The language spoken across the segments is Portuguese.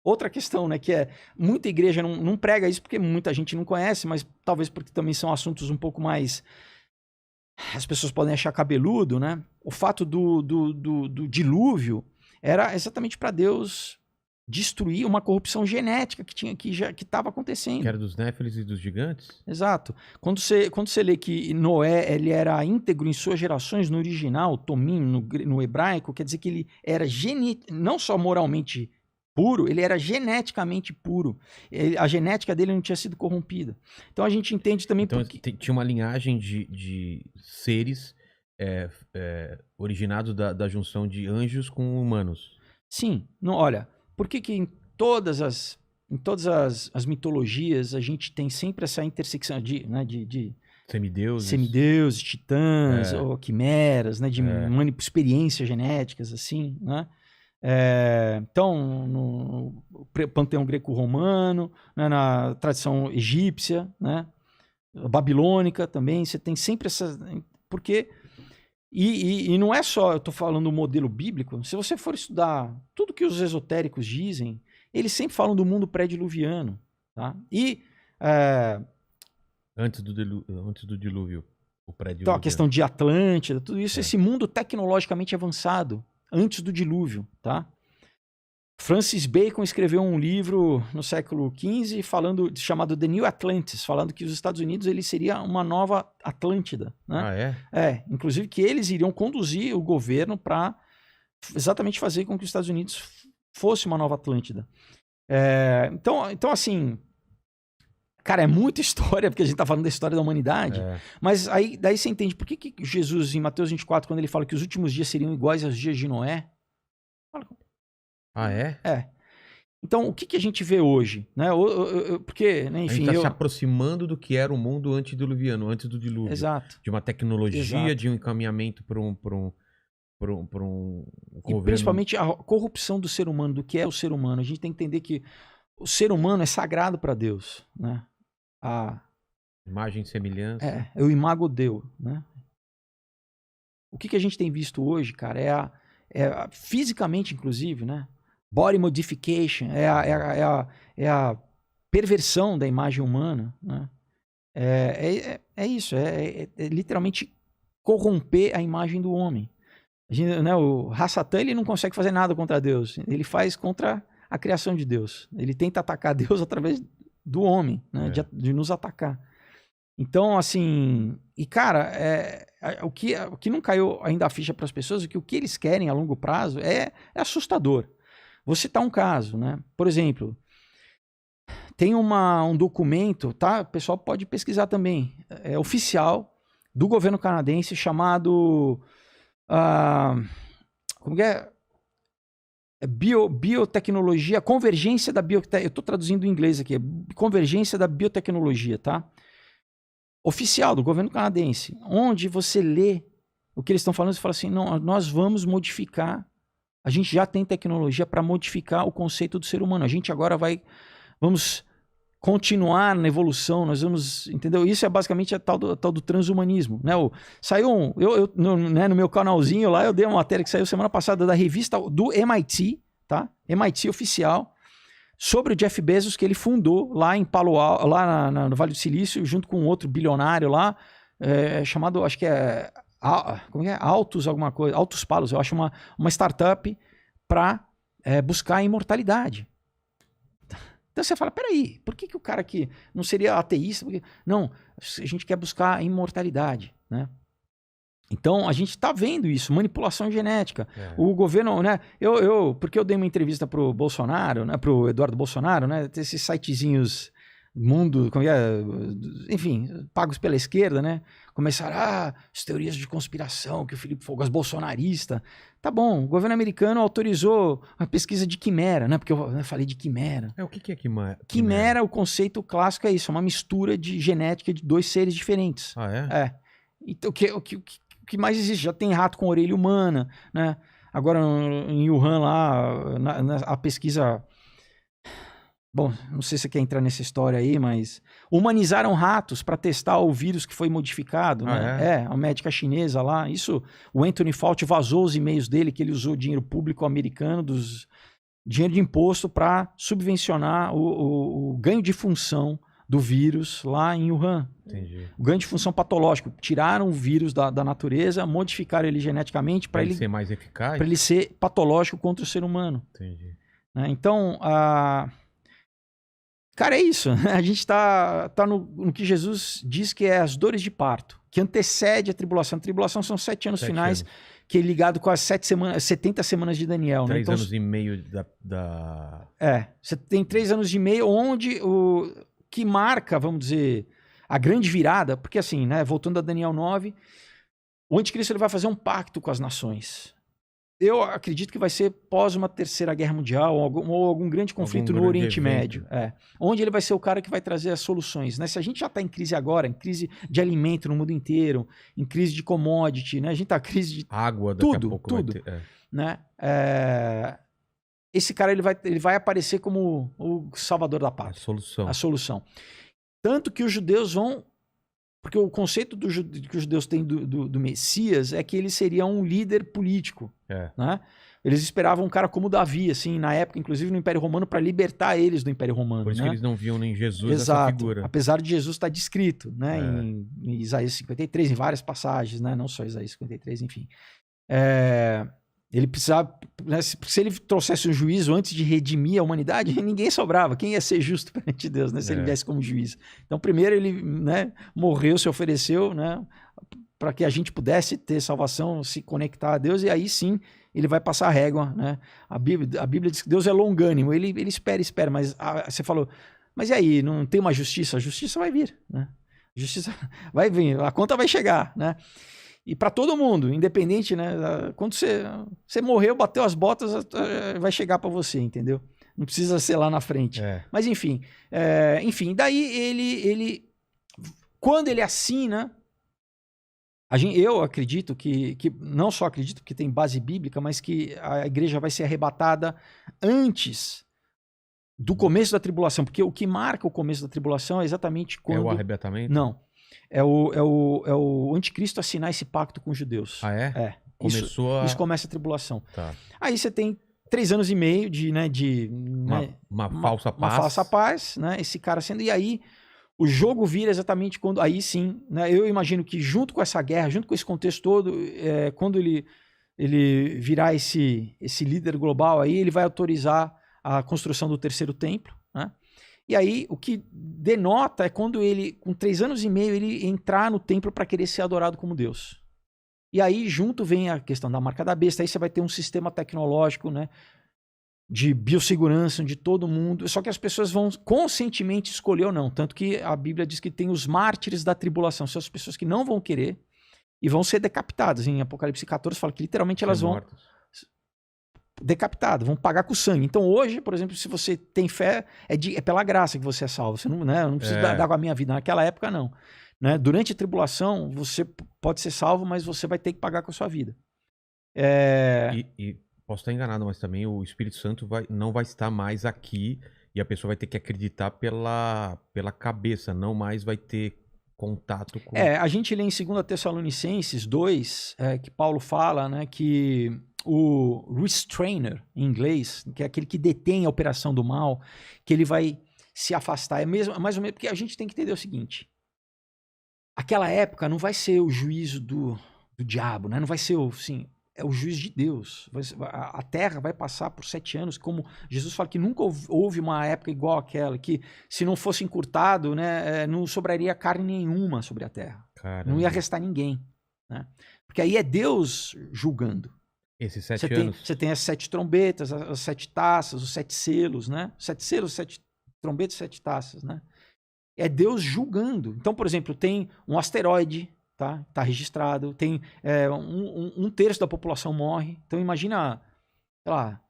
outra questão, né? Que é, muita igreja não prega isso porque muita gente não conhece, mas talvez porque também são assuntos um pouco mais... As pessoas podem achar cabeludo, né? O fato do dilúvio era exatamente para Deus destruir uma corrupção genética que estava acontecendo. Que era dos Néfilis e dos gigantes? Exato. Quando você lê que Noé ele era íntegro em suas gerações, no original, Tomim, no hebraico, quer dizer que ele era não só moralmente puro, ele era geneticamente puro. A genética dele não tinha sido corrompida. Então a gente entende também... Então porque... tinha uma linhagem de seres originados da junção de anjos com humanos. Sim. Não, olha, por que em todas as mitologias a gente tem sempre essa intersecção de semideuses, titãs, ou quimeras, né, de experiências genéticas, assim, né? Então, no panteão greco-romano, né, na tradição egípcia, né, babilônica também, você tem sempre essa... Porque... E não é só, eu estou falando do modelo bíblico, se você for estudar tudo que os esotéricos dizem, eles sempre falam do mundo pré-diluviano. Tá? E... Antes do dilúvio, o pré-diluviano. Então, a questão de Atlântida, tudo isso, esse mundo tecnologicamente avançado, antes do dilúvio, tá? Francis Bacon escreveu um livro no século XV chamado The New Atlantis, falando que os Estados Unidos ele seria uma nova Atlântida. Né? Ah, é? Inclusive que eles iriam conduzir o governo para exatamente fazer com que os Estados Unidos fosse uma nova Atlântida. Então, assim, cara, é muita história, porque a gente está falando da história da humanidade, mas daí você entende por que Jesus, em Mateus 24, quando ele fala que os últimos dias seriam iguais aos dias de Noé, ah, é? Então, o que a gente vê hoje? Né? Porque, né, enfim... A gente está se aproximando do que era o mundo antediluviano, antes do dilúvio. Exato. De uma tecnologia, Exato. de um encaminhamento para um governo. E principalmente a corrupção do ser humano, do que é o ser humano. A gente tem que entender que o ser humano é sagrado para Deus. Né? A imagem e semelhança. É o imago Dei. Né? O que a gente tem visto hoje, cara, fisicamente, inclusive, né? Body modification, é a perversão da imagem humana, né? Isso, literalmente corromper a imagem do homem. Né, o Hasatan, ele não consegue fazer nada contra Deus, ele faz contra a criação de Deus. Ele tenta atacar Deus através do homem, né, de nos atacar. Então, assim, e cara, o que não caiu ainda a ficha para as pessoas é que o que eles querem a longo prazo é assustador. Vou citar um caso, né? Por exemplo, tem um documento, tá? O pessoal pode pesquisar também, oficial do governo canadense chamado como que é? Biotecnologia, convergência da biotecnologia. Eu estou traduzindo em inglês aqui, convergência da biotecnologia, tá? Oficial do governo canadense, onde você lê o que eles estão falando, você fala assim, não, nós vamos modificar. A gente já tem tecnologia para modificar o conceito do ser humano. A gente agora vamos continuar na evolução, nós vamos, entendeu? Isso é basicamente a tal do transhumanismo, né? Saiu no meu canalzinho lá, eu dei uma matéria que saiu semana passada da revista do MIT, tá? MIT oficial, sobre o Jeff Bezos, que ele fundou lá em Palo Alto, lá no Vale do Silício, junto com outro bilionário lá, chamado, acho que como é? Altos Palos, eu acho uma startup para buscar a imortalidade. Então você fala, peraí, por que o cara que não seria ateísta? Não, a gente quer buscar a imortalidade, né? Então a gente está vendo isso, manipulação genética. O governo, né? Porque eu dei uma entrevista pro Bolsonaro, né? Pro Eduardo Bolsonaro, né? Esses sitezinhos mundo, enfim, pagos pela esquerda, né? Começaram, as teorias de conspiração, que o Felipe Fogas bolsonarista. Tá bom, o governo americano autorizou a pesquisa de quimera, né? Porque eu falei de quimera. O que é quimera? Quimera, o conceito clássico é isso, é uma mistura de genética de dois seres diferentes. Ah, é? Então, o que mais existe? Já tem rato com orelha humana, né? Agora, em Wuhan, lá, a pesquisa... Bom, não sei se você quer entrar nessa história aí, mas humanizaram ratos para testar o vírus que foi modificado. Né? A médica chinesa lá. Isso, o Anthony Fauci vazou os e-mails dele, que ele usou dinheiro público americano dinheiro de imposto para subvencionar o ganho de função do vírus lá em Wuhan. Entendi. O ganho de função patológico. Tiraram o vírus da natureza, modificaram ele geneticamente para ele ser mais eficaz? Para ele ser patológico contra o ser humano. Entendi. Né? Então, cara, é isso. A gente tá no que Jesus diz que é as dores de parto, que antecede a tribulação. A tribulação são 7 anos finais, que é ligado com as 70 semanas de Daniel. 3 né? Então, anos e meio da... você tem 3 anos e meio, onde que marca, vamos dizer, a grande virada, porque assim, né, voltando a Daniel 9, o anticristo ele vai fazer um pacto com as nações. Eu acredito que vai ser pós uma terceira guerra mundial ou algum grande conflito no Oriente Médio. Onde ele vai ser o cara que vai trazer as soluções. Né? Se a gente já está em crise agora, em crise de alimento no mundo inteiro, em crise de commodity, né? A gente está em crise de água, daqui tudo, a pouco tudo. vai ter, né? Esse cara ele vai aparecer como o salvador da pátria. A solução. Tanto que os judeus vão... Porque o conceito que os judeus têm do Messias é que ele seria um líder político. Né? Eles esperavam um cara como Davi, assim, na época, inclusive no Império Romano, para libertar eles do Império Romano. Por isso né? que eles não viam em Jesus Exato. essa figura. Apesar de Jesus estar descrito, né? Em Isaías 53, em várias passagens, né? Não só Isaías 53, enfim. Ele precisava, né, se ele trouxesse um juízo antes de redimir a humanidade, ninguém sobrava. Quem ia ser justo perante Deus, né, se ele viesse como juiz? Então, primeiro ele, né, morreu, se ofereceu, né, para que a gente pudesse ter salvação, se conectar a Deus, e aí sim ele vai passar a régua. Né? A Bíblia diz que Deus é longânimo, ele espera, mas você falou, mas e aí, não tem uma justiça? A justiça vai vir. Né? A justiça vai vir, a conta vai chegar, né? E para todo mundo, independente, né? Quando você morreu, bateu as botas, vai chegar para você, entendeu? Não precisa ser lá na frente. Mas enfim, daí ele quando ele assina, eu acredito que não só acredito que tem base bíblica, mas que a igreja vai ser arrebatada antes do começo da tribulação, porque o que marca o começo da tribulação é exatamente quando... É o arrebatamento? Não. É o anticristo assinar esse pacto com os judeus. Isso começa a tribulação. Tá. Aí você tem 3 anos e meio de uma falsa paz. Uma falsa paz, né? Esse cara sendo... E aí o jogo vira exatamente quando... Aí sim, né? Eu imagino que junto com essa guerra, junto com esse contexto todo, quando ele virar esse líder global aí, ele vai autorizar a construção do terceiro templo, né? E aí, o que denota é quando ele, com 3 anos e meio, ele entrar no templo para querer ser adorado como Deus. E aí, junto vem a questão da marca da besta, aí você vai ter um sistema tecnológico, né, de biossegurança, onde todo mundo... Só que as pessoas vão conscientemente escolher ou não. Tanto que a Bíblia diz que tem os mártires da tribulação. São as pessoas que não vão querer e vão ser decapitadas. Em Apocalipse 14 fala que literalmente elas vão... decapitado, vão pagar com sangue. Então hoje, por exemplo, se você tem fé, é pela graça que você é salvo. Você não, né, não precisa dar com a minha vida. Naquela época, não. Né? Durante a tribulação, você pode ser salvo, mas você vai ter que pagar com a sua vida. E posso estar enganado, mas também o Espírito Santo não vai estar mais aqui e a pessoa vai ter que acreditar pela cabeça, não mais vai ter contato com... A gente lê em 2 Tessalonicenses 2, que Paulo fala, né, que o restrainer, em inglês, que é aquele que detém a operação do mal, que ele vai se afastar. É mais ou menos, porque a gente tem que entender o seguinte, aquela época não vai ser o juízo do diabo, né? Não vai ser é o juízo de Deus. A terra vai passar por 7 anos, como Jesus fala que nunca houve uma época igual àquela, que se não fosse encurtado, né, não sobraria carne nenhuma sobre a terra. Caramba. Não ia restar ninguém. Né? Porque aí é Deus julgando. Esses 7 anos. Você tem as 7 trombetas, as 7 taças, os 7 selos, né? 7 selos, 7 trombetas, 7 taças, né? É Deus julgando. Então, por exemplo, tem um asteroide, tá registrado, tem 1/3 da população morre. Então imagina, sei lá,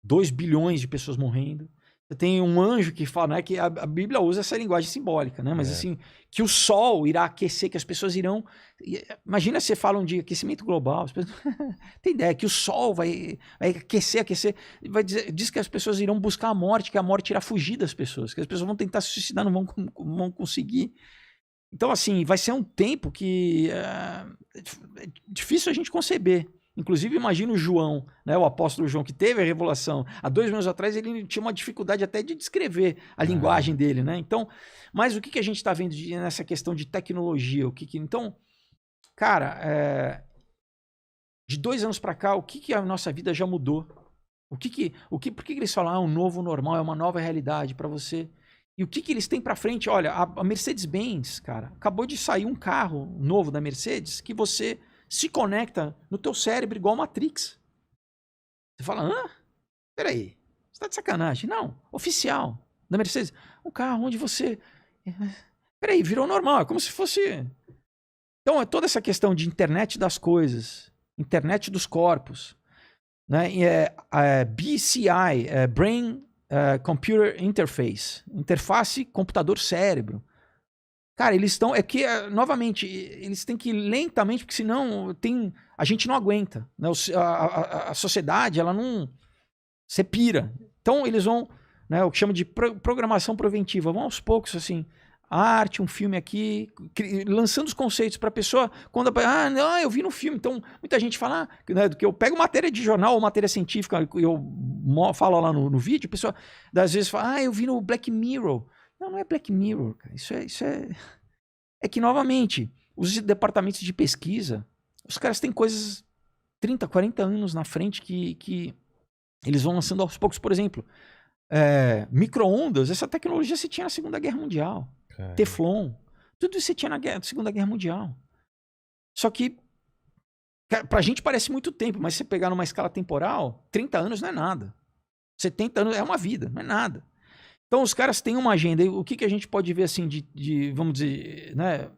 2 bilhões de pessoas morrendo. Você tem um anjo que fala, né, que a Bíblia usa essa linguagem simbólica, né? Mas assim, que o sol irá aquecer, que as pessoas irão... Imagina você fala de aquecimento global, as pessoas... tem ideia que o sol vai aquecer, diz que as pessoas irão buscar a morte, que a morte irá fugir das pessoas, que as pessoas vão tentar se suicidar, não vão conseguir. Então, assim, vai ser um tempo que é difícil a gente conceber. Inclusive, imagina o João, né, o apóstolo João, que teve a revelação. Há 2 anos atrás, ele tinha uma dificuldade até de descrever a linguagem dele, né? Então, mas o que a gente está vendo nessa questão de tecnologia? Então, cara, de 2 anos para cá, o que a nossa vida já mudou? Por que eles falam, um novo normal, é uma nova realidade para você? E o que eles têm para frente? Olha, a Mercedes-Benz, cara, acabou de sair um carro novo da Mercedes que você se conecta no teu cérebro igual Matrix. Você fala, peraí, você tá de sacanagem. Não, oficial, da Mercedes. Um carro onde você... Peraí, virou normal, é como se fosse... Então, é toda essa questão de internet das coisas, internet dos corpos, né? BCI, Brain Computer Interface, interface computador-cérebro. Cara, eles estão... É que, novamente, eles têm que ir lentamente, porque senão a gente não aguenta. Né? A sociedade, ela não... Você pira. Então, eles vão... Né, o que chama de programação preventiva. Vão aos poucos, assim... Arte, um filme aqui... Lançando os conceitos para a pessoa... Quando não, eu vi no filme. Então, muita gente fala... Né, que eu pego matéria de jornal ou matéria científica, eu falo lá no vídeo, a pessoa, às vezes, fala... eu vi no Black Mirror... Não é Black Mirror, cara. Isso é que, novamente, os departamentos de pesquisa, os caras têm coisas 30, 40 anos na frente que eles vão lançando aos poucos. Por exemplo, micro-ondas, essa tecnologia se tinha na Segunda Guerra Mundial. Caramba. Teflon, tudo isso se tinha na Segunda Guerra Mundial. Só que, pra gente parece muito tempo, mas se você pegar numa escala temporal, 30 anos não é nada. 70 anos é uma vida, não é nada. Então, os caras têm uma agenda. E o que a gente pode ver, assim, vamos dizer, né?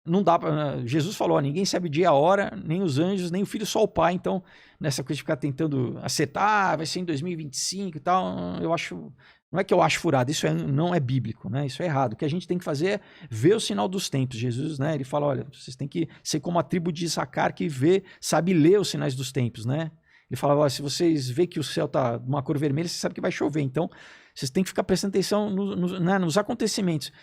Não dá pra... Jesus falou, ninguém sabe o dia e a hora, nem os anjos, nem o filho, só o pai. Então, nessa coisa de ficar tentando acertar, vai ser em 2025 e tal, eu acho... Não é que eu acho furado, isso não é bíblico, né? Isso é errado. O que a gente tem que fazer é ver o sinal dos tempos. Jesus, né? Ele fala, olha, vocês têm que ser como a tribo de Issacar que sabe ler os sinais dos tempos, né? Ele falava, se vocês vê que o céu tá de uma cor vermelha, você sabe que vai chover. Então, vocês têm que ficar prestando atenção nos acontecimentos.